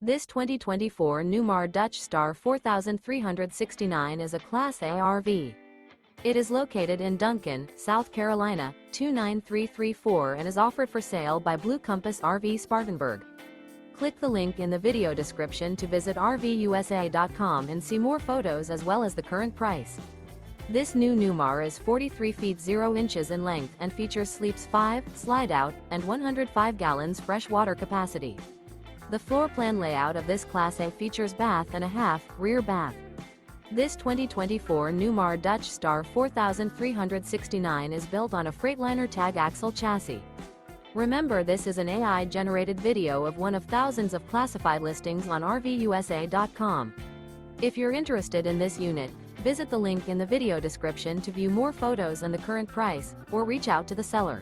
This 2024 Newmar Dutch Star 4369 is a Class A RV. It is located in Duncan, South Carolina, 29334 and is offered for sale by Blue Compass RV Spartanburg. Click the link in the video description to visit RVUSA.com and see more photos as well as the current price. This new Newmar is 43 feet 0 inches in length and features sleeps 5, slide-out, and 105 gallons fresh water capacity. The floor plan layout of this Class A features bath and a half, rear bath. This 2024 Newmar Dutch Star 4369 is built on a Freightliner Tag Axle chassis. Remember, this is an AI-generated video of one of thousands of classified listings on RVUSA.com. If you're interested in this unit, visit the link in the video description to view more photos and the current price, or reach out to the seller.